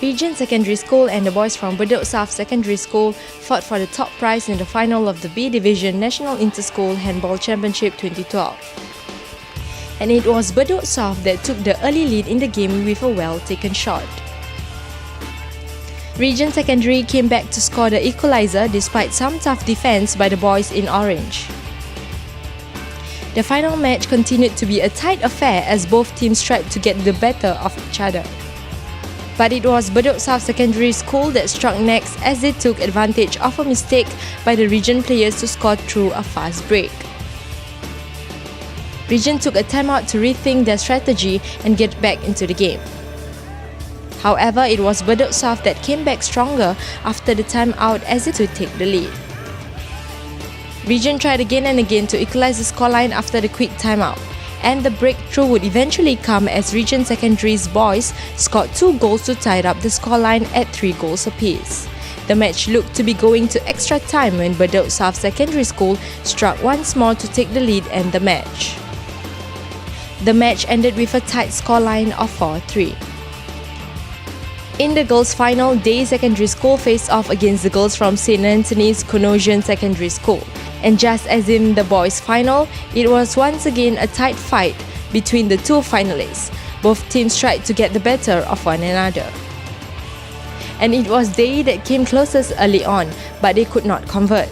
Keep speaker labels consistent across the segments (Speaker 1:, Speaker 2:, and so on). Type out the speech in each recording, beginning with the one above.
Speaker 1: Regent Secondary School and the boys from Bedok South Secondary School fought for the top prize in the final of the B Division National Inter-School Handball Championship 2012. And it was Bedok South that took the early lead in the game with a well-taken shot. Regent Secondary came back to score the equalizer despite some tough defense by the boys in orange. The final match continued to be a tight affair as both teams tried to get the better of each other. But it was Bedok South Secondary School that struck next as they took advantage of a mistake by the Regent players to score through a fast break. Regent took a timeout to rethink their strategy and get back into the game. However, it was Bedok South that came back stronger after the timeout as it would take the lead. Regent tried again and again to equalize the scoreline after the quick timeout, and the breakthrough would eventually come as Regent Secondary's boys scored 2 goals to tie up the scoreline at 3 goals apiece. The match looked to be going to extra time when Bedok South Secondary School struck once more to take the lead and the match. The match ended with a tight scoreline of 4-3. In the girls' final, Deyi Secondary School faced off against the girls from St. Anthony's Canossian Secondary School. And just as in the boys' final, it was once again a tight fight between the two finalists. Both teams tried to get the better of one another. And it was Deyi that came closest early on, but they could not convert.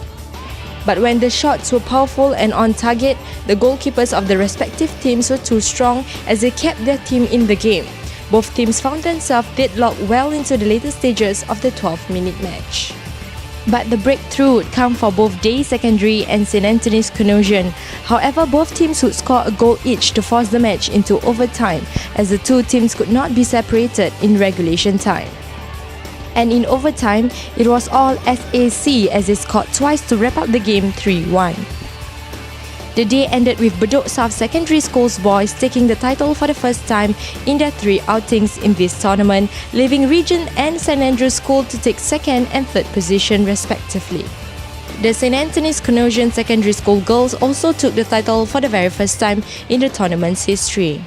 Speaker 1: But when the shots were powerful and on target, the goalkeepers of the respective teams were too strong as they kept their team in the game. Both teams found themselves deadlocked well into the later stages of the 12-minute match. But the breakthrough would come for both Deyi Secondary and St. Anthony's Canossian. However, both teams would score a goal each to force the match into overtime, as the two teams could not be separated in regulation time. And in overtime, it was all SAC as they scored twice to wrap up the game 3-1. The day ended with Bedok South Secondary School's boys taking the title for the first time in their 3 outings in this tournament, leaving Regent and St. Andrew's School to take 2nd and 3rd position respectively. The St. Anthony's Canossian Secondary School girls also took the title for the very first time in the tournament's history.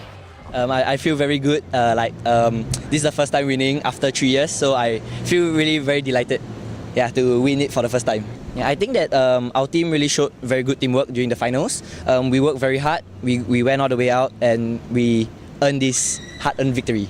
Speaker 2: I feel very good, this is the first time winning after 3 years, so I feel really very delighted to win it for the first time. I think that our team really showed very good teamwork during the finals. We worked very hard, we went all the way out and we earned this hard-earned victory.